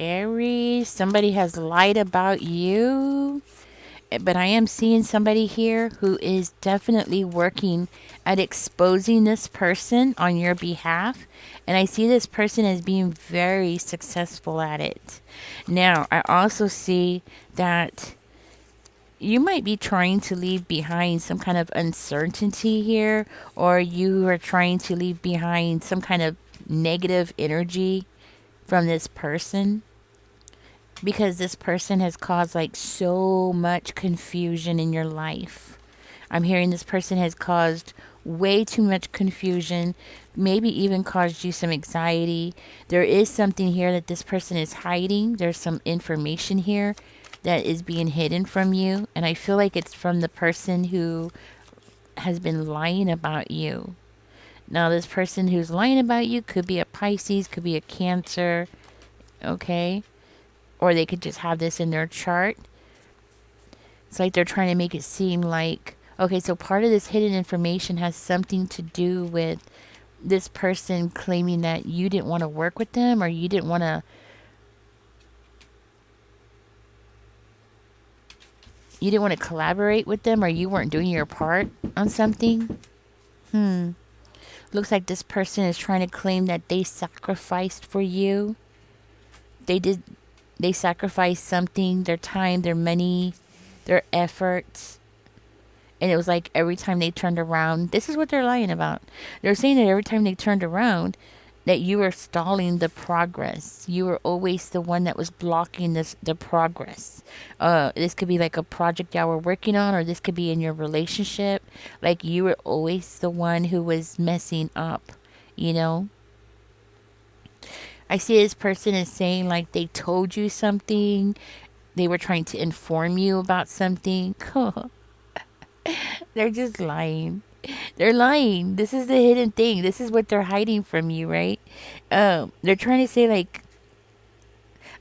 Aries. Somebody has lied about you. But I am seeing somebody here who is definitely working at exposing this person on your behalf. And I see this person as being very successful at it. Now, I also see that you might be trying to leave behind some kind of uncertainty here, or you are trying to leave behind some kind of negative energy from this person, because this person has caused like so much confusion in your life. I'm hearing this person has caused way too much confusion, maybe even caused you some anxiety. There is something here that this person is hiding. There's some information here that is being hidden from you, and I feel like it's from the person who has been lying about you. Now, this person who's lying about you could be a Pisces, could be a Cancer, okay? Or they could just have this in their chart. It's like they're trying to make it seem like, okay, so part of this hidden information has something to do with this person claiming that you didn't want to work with them, or you didn't want to collaborate with them, or you weren't doing your part on something. Looks like this person is trying to claim that they sacrificed for you. They did. They sacrificed something, their time, their money, their efforts. And it was like every time they turned around, this is what they're lying about. They're saying that every time they turned around, that you were stalling the progress. You were always the one that was blocking the progress. This could be like a project y'all were working on, or this could be in your relationship. Like you were always the one who was messing up, you know? I see this person is saying like they told you something. They were trying to inform you about something. They're just lying. They're lying. This is the hidden thing. This is what they're hiding from you, right? They're trying to say like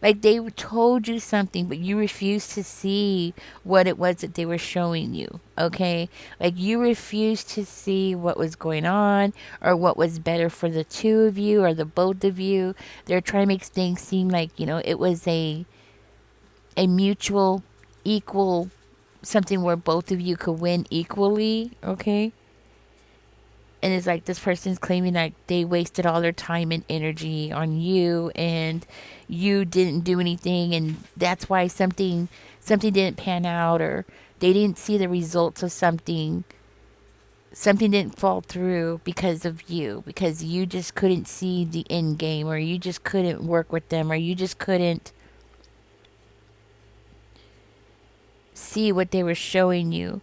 they told you something, but you refused to see what it was that they were showing you. Okay, like you refused to see what was going on, or what was better for the two of you, or the both of you. They're trying to make things seem like, it was a mutual, equal, something where both of you could win equally. Okay, and it's like this person's claiming like they wasted all their time and energy on you, and you didn't do anything, and that's why something didn't pan out, or they didn't see the results of something didn't fall through because of you, because you just couldn't see the end game, or you just couldn't work with them, or you just couldn't see what they were showing you.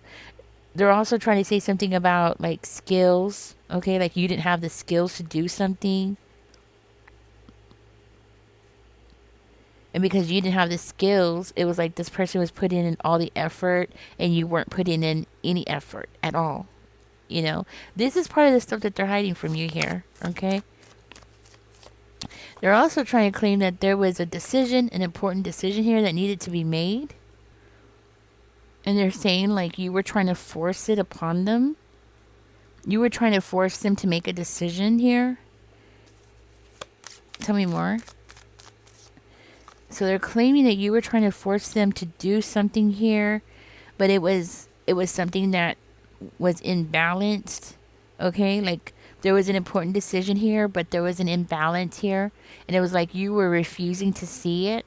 They're also trying to say something about like skills, okay? Like you didn't have the skills to do something. And because you didn't have the skills, it was like this person was putting in all the effort and you weren't putting in any effort at all. This is part of the stuff that they're hiding from you here, okay? They're also trying to claim that there was a decision, an important decision here that needed to be made. And they're saying like you were trying to force it upon them. You were trying to force them to make a decision here. Tell me more. So they're claiming that you were trying to force them to do something here, but it was something that was imbalanced. Okay? Like there was an important decision here, but there was an imbalance here, and it was like you were refusing to see it.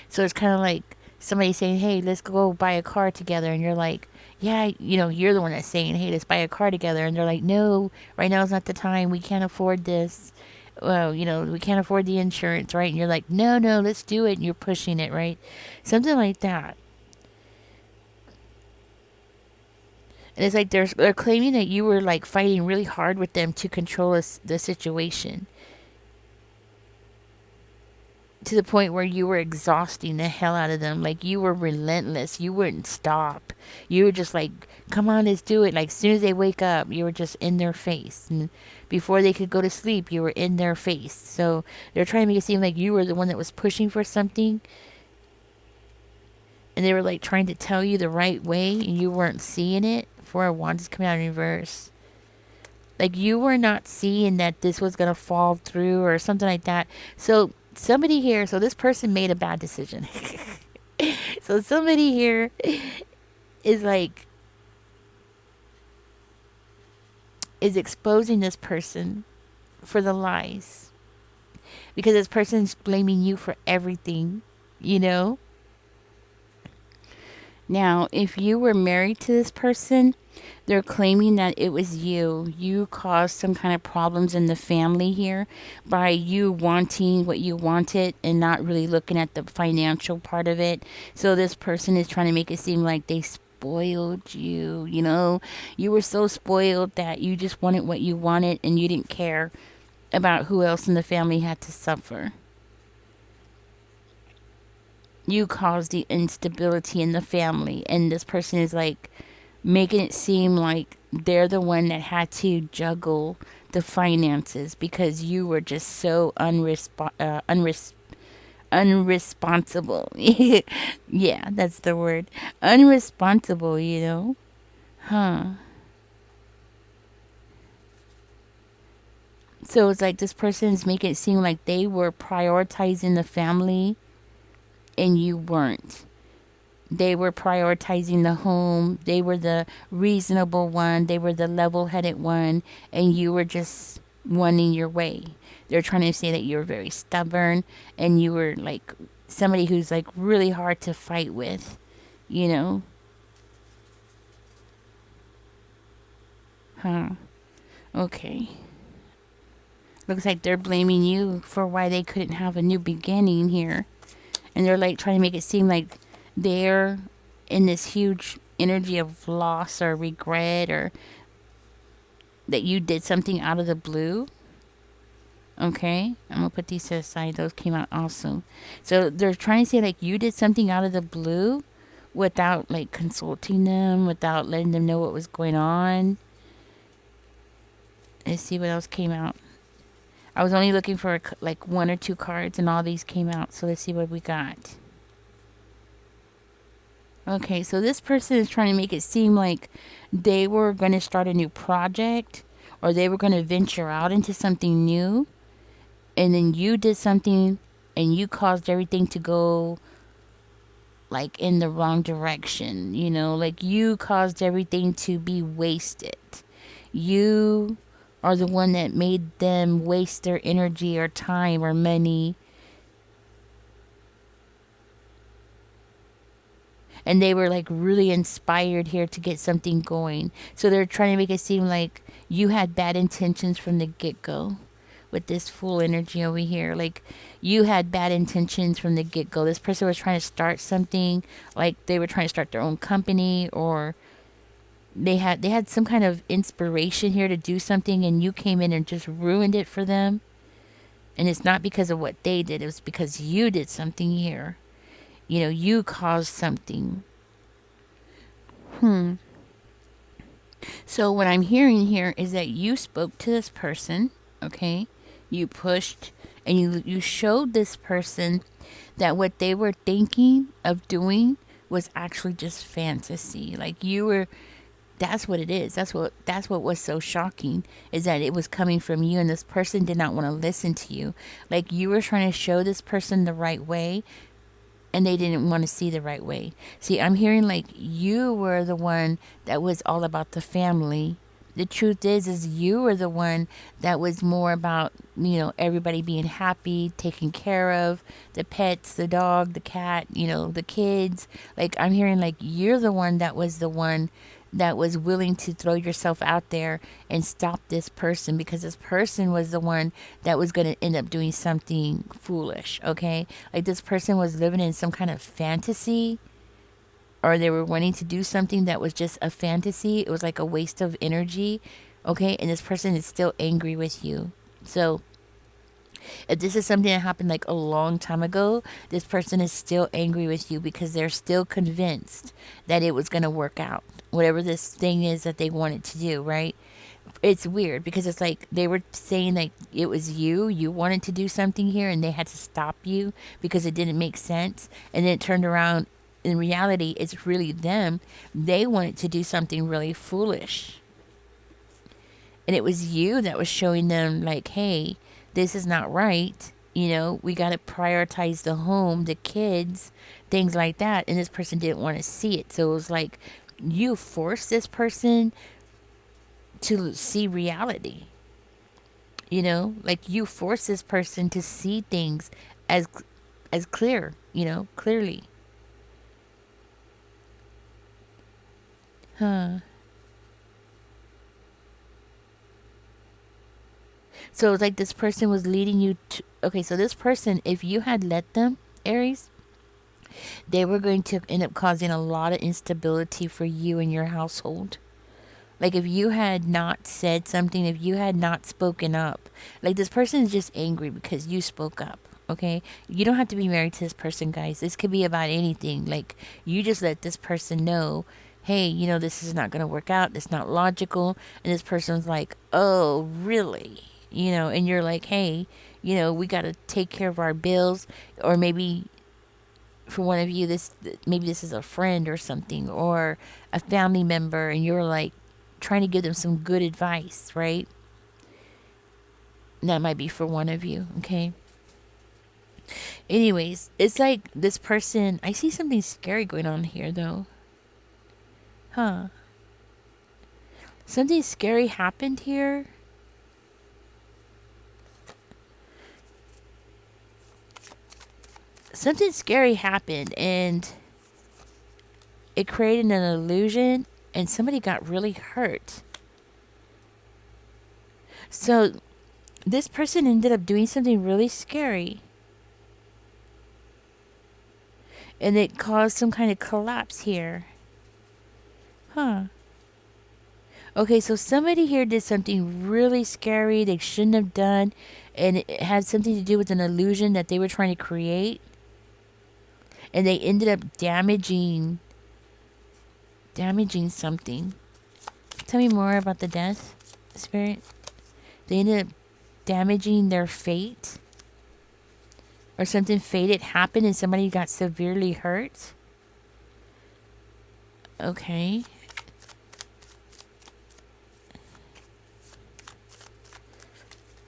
So it's kind of like somebody saying, "Hey, let's go buy a car together." And you're like, "Yeah, you're the one that's saying, 'Hey, let's buy a car together.'" And they're like, "No, right now is not the time. We can't afford this. Well, we can't afford the insurance, right?" And you're like, "No, no, let's do it." And you're pushing it, right? Something like that. And it's like they're claiming that you were like fighting really hard with them to control the situation, to the point where you were exhausting the hell out of them. Like you were relentless. You wouldn't stop. You were just like, "Come on, let's do it." Like as soon as they wake up, you were just in their face. And before they could go to sleep, you were in their face. So they're trying to make it seem like you were the one that was pushing for something. And they were like trying to tell you the right way, and you weren't seeing it. Four of Wands is coming out in reverse. Like you were not seeing that this was going to fall through or something like that. So somebody here, so this person made a bad decision. So somebody here is like, is exposing this person for the lies, because this person's blaming you for everything, you know? Now, if you were married to this person, they're claiming that it was you. You caused some kind of problems in the family here by you wanting what you wanted and not really looking at the financial part of it. So this person is trying to make it seem like they spoiled you, you know? You were so spoiled that you just wanted what you wanted and you didn't care about who else in the family had to suffer. You caused the instability in the family, and this person is like making it seem like they're the one that had to juggle the finances because you were just so unresponsible. Yeah, that's the word. Unresponsible, you know? Huh. So it's like this person's making it seem like they were prioritizing the family and you weren't. They were prioritizing the home. They were the reasonable one. They were the level headed one. And you were just wanting your way. They're trying to say that you were very stubborn and you were like somebody who's like really hard to fight with, you know? Huh. Okay. Looks like they're blaming you for why they couldn't have a new beginning here. And they're like trying to make it seem like they're in this huge energy of loss or regret, or that you did something out of the blue. Okay, I'm gonna put these to the side. Those came out awesome. So they're trying to say like you did something out of the blue without like consulting them, without letting them know what was going on. Let's see what else came out. I was only looking for like one or two cards, and all these came out. So let's see what we got. Okay, so this person is trying to make it seem like they were going to start a new project, or they were going to venture out into something new, and then you did something and you caused everything to go like in the wrong direction, you know, like you caused everything to be wasted. You are the one that made them waste their energy or time or money, and they were like really inspired here to get something going. So they're trying to make it seem like you had bad intentions from the get go with this full energy over here. Like you had bad intentions from the get go. This person was trying to start something, like they were trying to start their own company, or they had some kind of inspiration here to do something, and you came in and just ruined it for them. And it's not because of what they did, it was because you did something here. You know, you caused something. Hmm. So what I'm hearing here is that you spoke to this person, okay? You pushed and you showed this person that what they were thinking of doing was actually just fantasy. Like you were, that's what it is. That's what was so shocking, is that it was coming from you, and this person did not want to listen to you. Like you were trying to show this person the right way, and they didn't want to see the right way. See, I'm hearing like you were the one that was all about the family. The truth is you were the one that was more about, you know, everybody being happy, taken care of, the pets, the dog, the cat, you know, the kids. Like I'm hearing like you're the one that was willing to throw yourself out there and stop this person, because this person was the one that was going to end up doing something foolish, okay? Like this person was living in some kind of fantasy, or they were wanting to do something that was just a fantasy. It was like a waste of energy, okay? And this person is still angry with you. So if this is something that happened like a long time ago, this person is still angry with you because they're still convinced that it was going to work out. Whatever this thing is that they wanted to do, right? It's weird because it's like they were saying like it was you wanted to do something here, and they had to stop you because it didn't make sense. And then it turned around. In reality, it's really them. They wanted to do something really foolish. And it was you that was showing them like, hey, this is not right. You know, we got to prioritize the home, the kids, things like that. And this person didn't want to see it. So it was like you forced this person to see reality. You know, like you force this person to see things as clear, you know, clearly. Huh. So it's like this person was leading you to, okay, so this person, if you had let them, Aries, they were going to end up causing a lot of instability for you and your household. Like if you had not said something, if you had not spoken up, like this person is just angry because you spoke up. Okay, you don't have to be married to this person, guys. This could be about anything. Like you just let this person know, hey, you know, this is not going to work out. It's not logical. And this person's like, oh, really? You know, and you're like, hey, you know, we got to take care of our bills. Or maybe for one of you, this maybe this is a friend or something, or a family member, and you're like trying to give them some good advice, right? And that might be for one of you, okay? Anyways, it's like this person, I see something scary going on here though. Huh. Something scary happened here. Something scary happened and it created an illusion and somebody got really hurt. So this person ended up doing something really scary. And it caused some kind of collapse here. Huh. Okay, so somebody here did something really scary they shouldn't have done, and it had something to do with an illusion that they were trying to create, and they ended up damaging something. Tell me more about the death spirit. They ended up damaging their fate, or something fated happened and somebody got severely hurt. Okay.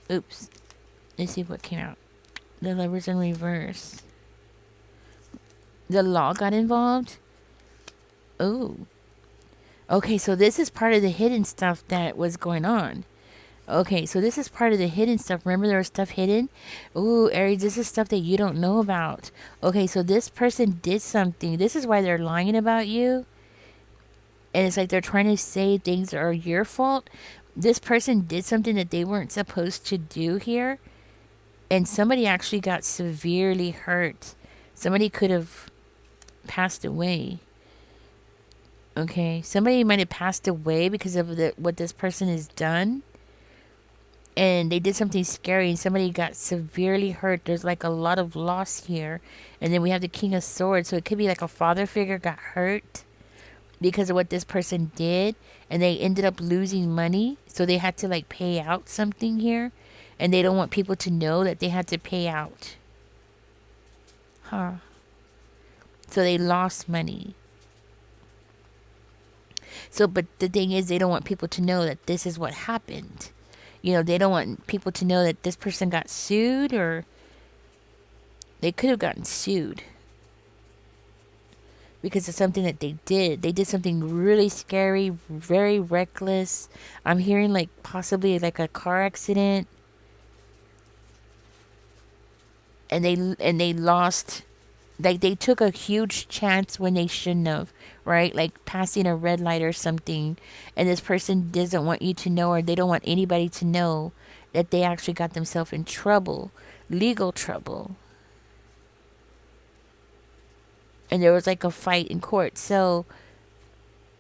Oops. Let's see what came out. The Lovers in reverse. The law got involved. Oh. Okay, so this is part of the hidden stuff that was going on. Okay, so this is part of the hidden stuff. Remember there was stuff hidden? Ooh, Aries, this is stuff that you don't know about. Okay, so this person did something. This is why they're lying about you. And it's like they're trying to say things are your fault. This person did something that they weren't supposed to do here. And somebody actually got severely hurt. Somebody could have passed away. Okay, somebody might have passed away because of what this person has done. And they did something scary and somebody got severely hurt. There's like a lot of loss here. And then we have the King of Swords. So it could be like a father figure got hurt because of what this person did. And they ended up losing money. So they had to like pay out something here. And they don't want people to know that they had to pay out. Huh. So they lost money. So, but the thing is, they don't want people to know that this is what happened. You know, they don't want people to know that this person got sued, or they could have gotten sued because of something that they did. They did something really scary, very reckless. I'm hearing like possibly like a car accident, and they lost. Like they took a huge chance when they shouldn't have, right? Like passing a red light or something, and this person doesn't want you to know, or they don't want anybody to know that they actually got themselves in trouble, legal trouble. And there was like a fight in court. So,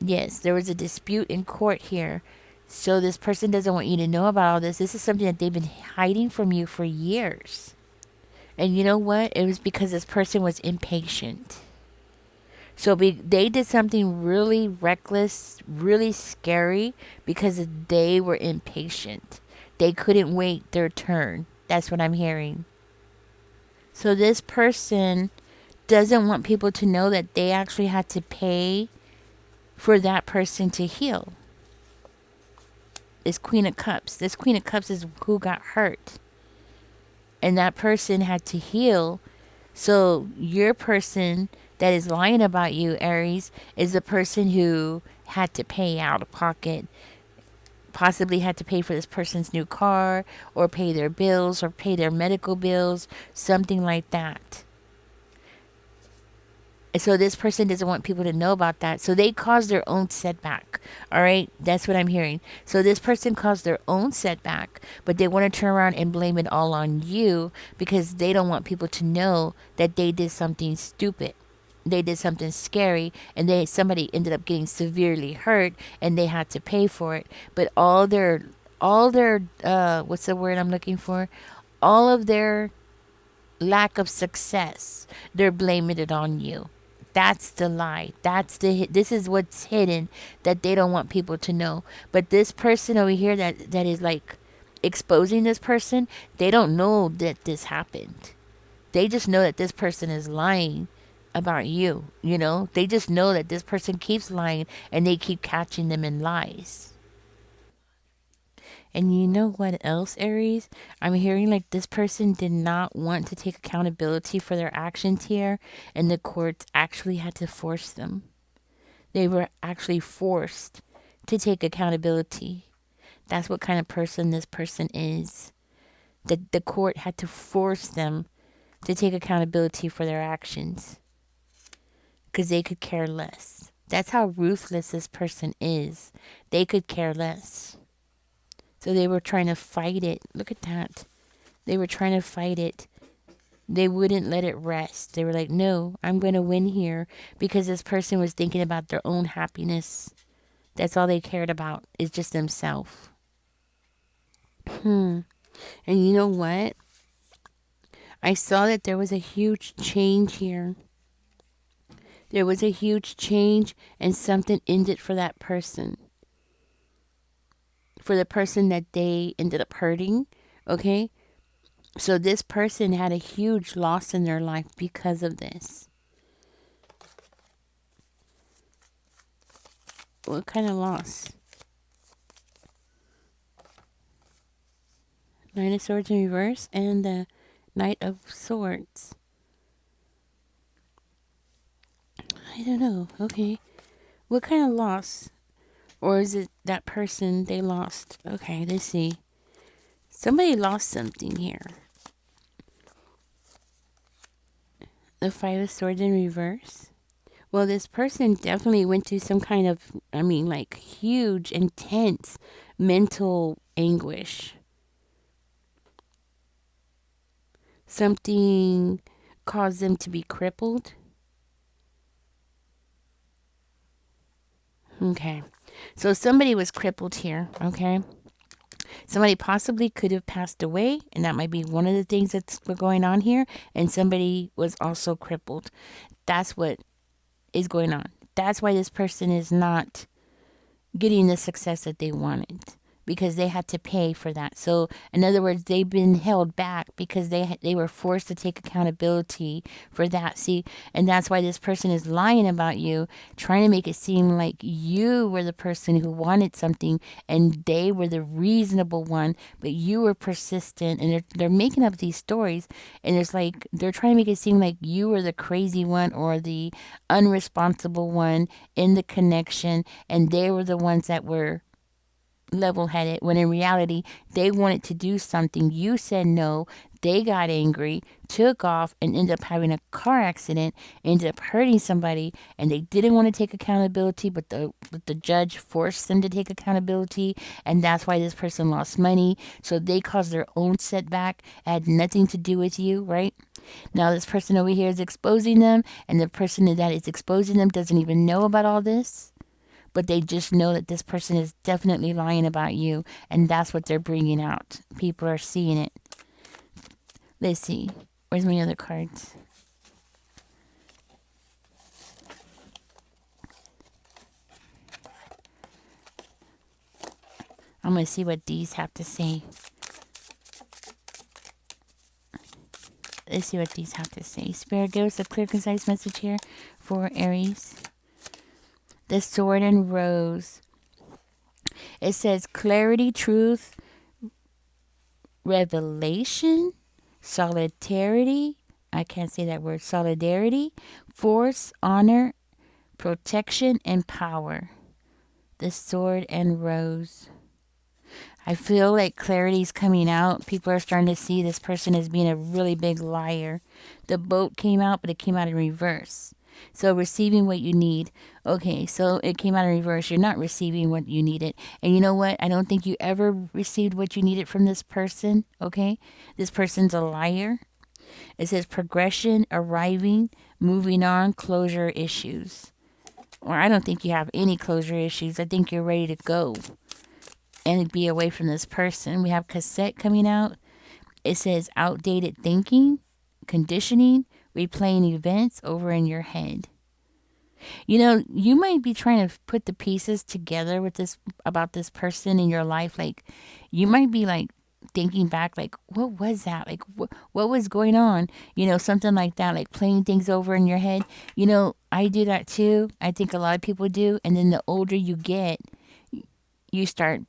yes, there was a dispute in court here. So this person doesn't want you to know about all this. This is something that they've been hiding from you for years. And you know what? It was because this person was impatient. So they did something really reckless, really scary because they were impatient. They couldn't wait their turn. That's what I'm hearing. So this person doesn't want people to know that they actually had to pay for that person to heal. This Queen of Cups. This Queen of Cups is who got hurt. and that person had to heal. So your person that is lying about you, Aries, is the person who had to pay out of pocket, possibly had to pay for this person's new car, or pay their bills, or pay their medical bills, something like that. So this person doesn't want people to know about that. So they caused their own setback. All right. That's what I'm hearing. So this person caused their own setback, but they want to turn around and blame it all on you because they don't want people to know that they did something stupid. They did something scary, and somebody ended up getting severely hurt and they had to pay for it. But all their what's the word I'm looking for? All of their lack of success, they're blaming it on you. That's the lie. This is what's hidden that they don't want people to know. But this person over here that is like exposing this person, they don't know that this happened. They just know that this person is lying about you, you know? They just know that this person keeps lying and they keep catching them in lies. And you know what else, Aries? I'm hearing like this person did not want to take accountability for their actions here, and the courts actually had to force them. They were actually forced to take accountability. That's what kind of person this person is. The court had to force them to take accountability for their actions because they could care less. That's how ruthless this person is. They could care less. So they were trying to fight it. Look at that. They were trying to fight it. They wouldn't let it rest. They were like, no, I'm going to win here because this person was thinking about their own happiness. That's all they cared about is just themselves. And you know what? I saw that there was a huge change here. There was a huge change and something ended for that person. For the person that they ended up hurting. Okay? So this person had a huge loss in their life because of this. What kind of loss? Knight of Swords in reverse and the Knight of Swords. I don't know. Okay. What kind of loss? Or is it that person they lost? Okay, let's see. Somebody lost something here. The Five of Swords in reverse. Well, this person definitely went through some kind of, like huge, intense mental anguish. Something caused them to be crippled. Okay. So somebody was crippled here, okay? Somebody possibly could have passed away, and that might be one of the things that's going on here. And somebody was also crippled. That's what is going on. That's why this person is not getting the success that they wanted because they had to pay for that. So, in other words, they've been held back because they were forced to take accountability for that. See, and that's why this person is lying about you, trying to make it seem like you were the person who wanted something and they were the reasonable one, but you were persistent. And they're making up these stories, and it's like they're trying to make it seem like you were the crazy one or the unresponsible one in the connection, and they were the ones that were level headed when in reality they wanted to do something. You said no. They got angry, took off, and ended up having a car accident, ended up hurting somebody, and they didn't want to take accountability, but the judge forced them to take accountability, and that's why this person lost money. So they caused their own setback. It had nothing to do with you, right? Now this person over here is exposing them, and the person that is exposing them doesn't even know about all this, but they just know that this person is definitely lying about you, and that's what they're bringing out. People are seeing it. Let's see. Where's my other cards? I'm going to see what these have to say. Let's see what these have to say. Spirit, give us a clear, concise message here for Aries. The Sword and Rose. It says clarity, truth, revelation, solidarity. I can't say that word. Solidarity, force, honor, protection, and power. The sword and rose. I feel like clarity's coming out. People are starting to see this person as being a really big liar. The boat came out, but it came out in reverse. So receiving what you need. Okay, so it came out in reverse. You're not receiving what you needed. And you know what? I don't think you ever received what you needed from this person. Okay? This person's a liar. It says progression, arriving, moving on, closure issues. Or I don't think you have any closure issues. I think you're ready to go and be away from this person. We have cassette coming out. It says outdated thinking, conditioning, replaying events over in your head. You know, you might be trying to put the pieces together with this about this person in your life. Like, you might be like thinking back, like, what was that? Like, what was going on? You know, something like that, like playing things over in your head. You know, I do that too. I think a lot of people do. And then the older you get, you start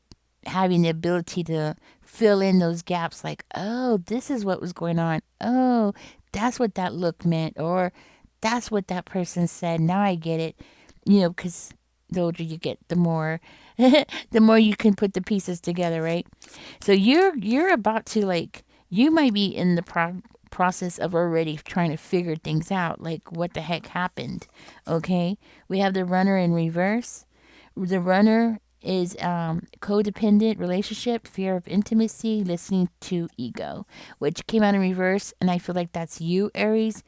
having the ability to fill in those gaps like, oh, this is what was going on. Oh, that's what that look meant. Or that's what that person said. Now I get it. You know, because the older you get, the more the more you can put the pieces together, right? So you're about to like you might be in the process of already trying to figure things out, like what the heck happened. Okay, we have the runner in reverse. The runner is codependent relationship, fear of intimacy, listening to ego, which came out in reverse. And I feel like that's you, Aries.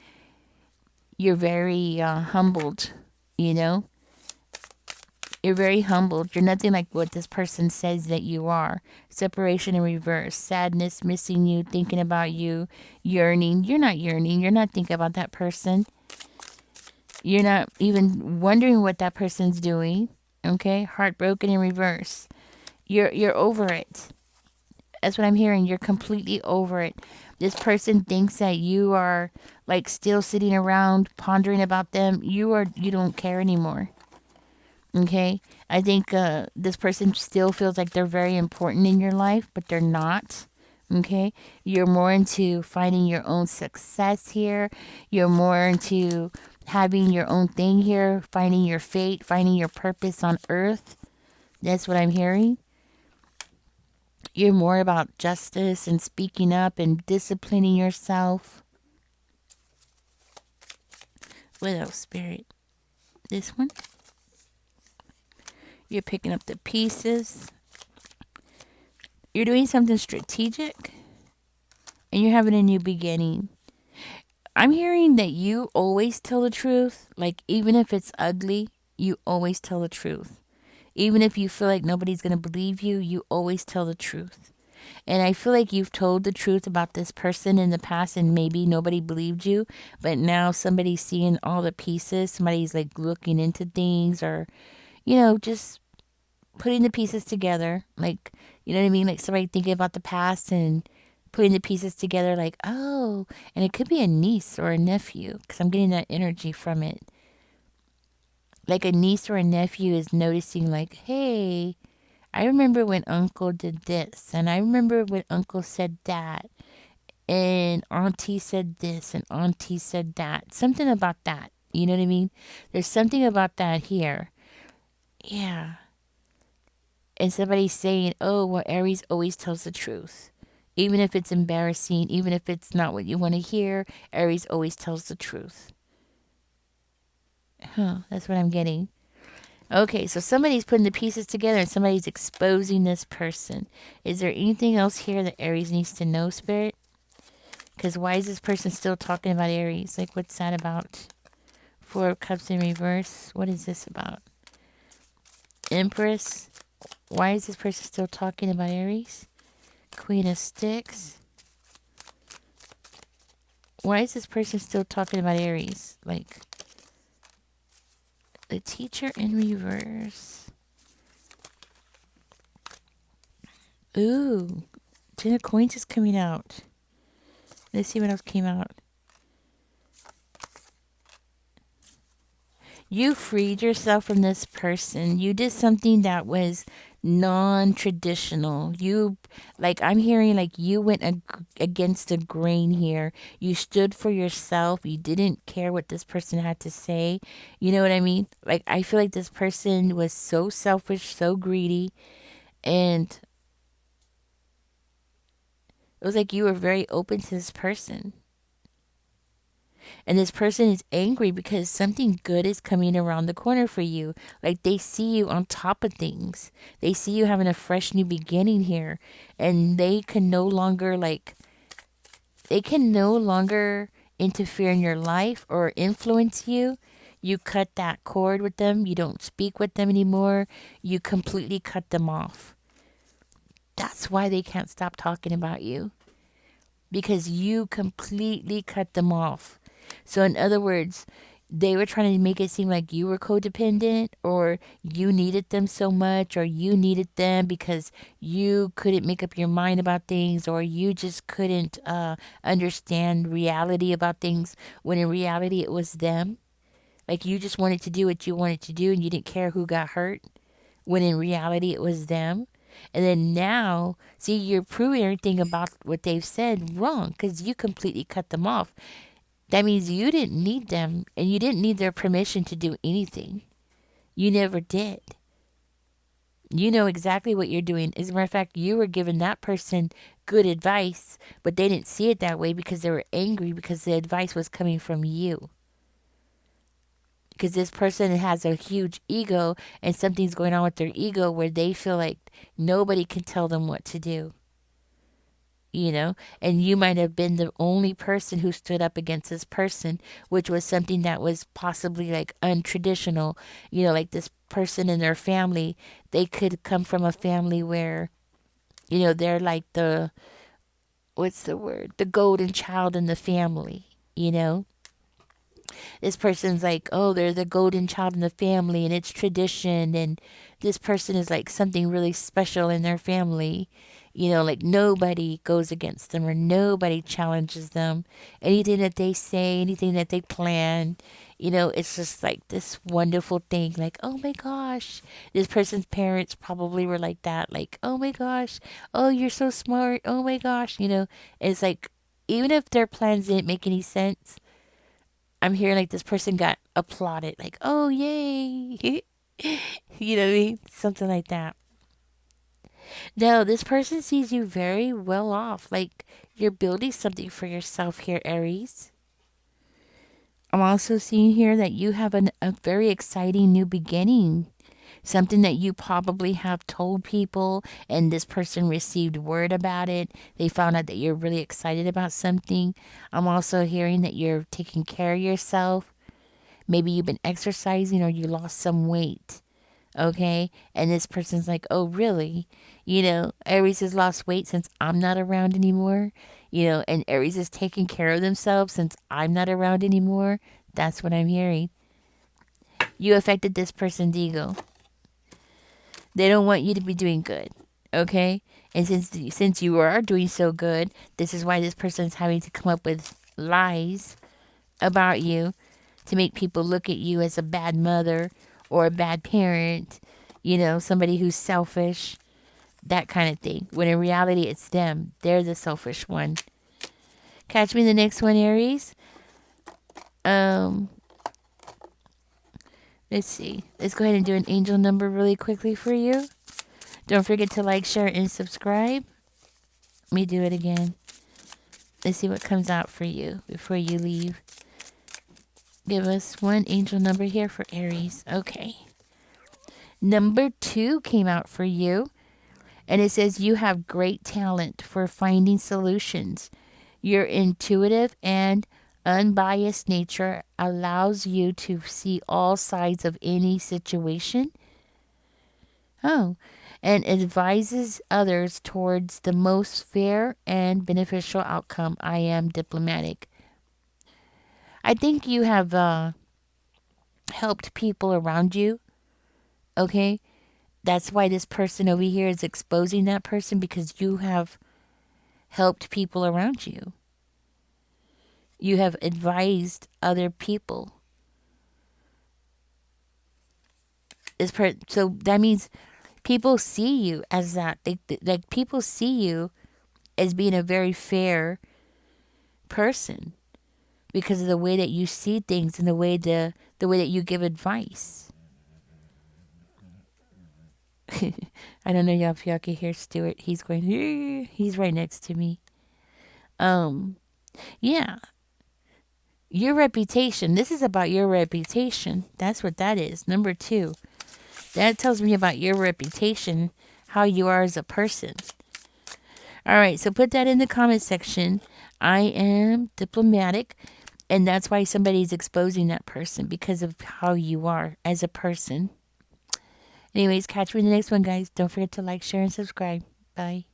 You're very humbled, you know? You're very humbled. You're nothing like what this person says that you are. Separation in reverse, sadness, missing you, thinking about you, yearning. You're not yearning. You're not thinking about that person. You're not even wondering what that person's doing. Okay? Heartbroken in reverse. You're over it. That's what I'm hearing. You're completely over it. This person thinks that you are like still sitting around pondering about them. You don't care anymore. Okay? I think this person still feels like they're very important in your life, but they're not. Okay? You're more into finding your own success here. You're more into having your own thing here, finding your fate, finding your purpose on earth. That's what I'm hearing. You're more about justice and speaking up and disciplining yourself. What else, Spirit? This one? You're picking up the pieces. You're doing something strategic. And you're having a new beginning. I'm hearing that you always tell the truth. Like, even if it's ugly, you always tell the truth. Even if you feel like nobody's going to believe you, you always tell the truth. And I feel like you've told the truth about this person in the past and maybe nobody believed you. But now somebody's seeing all the pieces. Somebody's like looking into things or, you know, just putting the pieces together. Like, you know what I mean? Like somebody thinking about the past and putting the pieces together like, oh, and it could be a niece or a nephew because I'm getting that energy from it. Like a niece or a nephew is noticing like, hey, I remember when uncle did this, and I remember when uncle said that, and auntie said this, and auntie said that. Something about that. You know what I mean? There's something about that here. Yeah. And somebody's saying, oh, well, Aries always tells the truth. Even if it's embarrassing, even if it's not what you want to hear, Aries always tells the truth. Huh, that's what I'm getting. Okay, so somebody's putting the pieces together and somebody's exposing this person. Is there anything else here that Aries needs to know, Spirit? Because why is this person still talking about Aries? Like, what's that about? Four of Cups in reverse. What is this about? Empress. Why is this person still talking about Aries? Queen of Sticks. Why is this person still talking about Aries? Like, the Teacher in reverse. Ooh, Ten of Coins is coming out. Let's see what else came out. You freed yourself from this person. You did something that was non-traditional. You, like, I'm hearing like you went against the grain here. You stood for yourself. You didn't care what this person had to say. You know what I mean? Like, I feel like this person was so selfish, so greedy, and it was like you were very open to this person. And this person is angry because something good is coming around the corner for you. Like, they see you on top of things. They see you having a fresh new beginning here. And they can no longer interfere in your life or influence you. You cut that cord with them. You don't speak with them anymore. You completely cut them off. That's why they can't stop talking about you, because you completely cut them off. So, in other words, they were trying to make it seem like you were codependent, or you needed them so much, or you needed them because you couldn't make up your mind about things, or you just couldn't understand reality about things, when in reality it was them. Like, you just wanted to do what you wanted to do and you didn't care who got hurt, when in reality it was them. And then now, see, you're proving everything about what they've said wrong because you completely cut them off. That means you didn't need them and you didn't need their permission to do anything. You never did. You know exactly what you're doing. As a matter of fact, you were giving that person good advice, but they didn't see it that way because they were angry because the advice was coming from you. Because this person has a huge ego and something's going on with their ego where they feel like nobody can tell them what to do. And you might have been the only person who stood up against this person, which was something that was possibly like untraditional. Like this person and their family, they could come from a family where, they're like what's the word? The golden child in the family, you know? This person's like, oh, they're the golden child in the family and it's tradition. And this person is like something really special in their family. Like nobody goes against them or nobody challenges them. Anything that they say, anything that they plan, it's just like this wonderful thing. Like, oh my gosh, this person's parents probably were like that. Like, oh my gosh, oh, you're so smart. Oh my gosh, it's like, even if their plans didn't make any sense, I'm hearing like this person got applauded, like, oh, yay. You know what I mean? Something like that. No, this person sees you very well off. Like, you're building something for yourself here, Aries. I'm also seeing here that you have a very exciting new beginning. Something that you probably have told people, and this person received word about it. They found out that you're really excited about something. I'm also hearing that you're taking care of yourself. Maybe you've been exercising or you lost some weight. Okay. And this person's like, oh, really? Aries has lost weight since I'm not around anymore. And Aries is taking care of themselves since I'm not around anymore. That's what I'm hearing. You affected this person's ego. They don't want you to be doing good. Okay. And since you are doing so good, this is why this person's having to come up with lies about you to make people look at you as a bad mother or a bad parent, somebody who's selfish, that kind of thing. When in reality, it's them. They're the selfish one. Catch me in the next one, Aries. Um, let's see. Let's go ahead and do an angel number really quickly for you. Don't forget to like, share, and subscribe. Let me do it again. Let's see what comes out for you before you leave. Give us one angel number here for Aries. Okay. Number 2 came out for you. And it says you have great talent for finding solutions. Your intuitive and unbiased nature allows you to see all sides of any situation. Oh, and advises others towards the most fair and beneficial outcome. I am diplomatic. I think you have helped people around you. Okay. That's why this person over here is exposing that person, because you have helped people around you. You have advised other people. So that means People see you as that. Like people see you as being a very fair person because of the way that you see things and the way that you give advice. I don't know y'all if y'all can hear Stuart. He's going. He's right next to me. Um, yeah, your reputation. This is about your reputation. That's what that is. Number two, that tells me about your reputation, how you are as a person. All right, so put that in the comment section. I am diplomatic, and that's why somebody's exposing that person because of how you are as a person. Anyways, catch me in the next one, guys. Don't forget to like, share, and subscribe. Bye.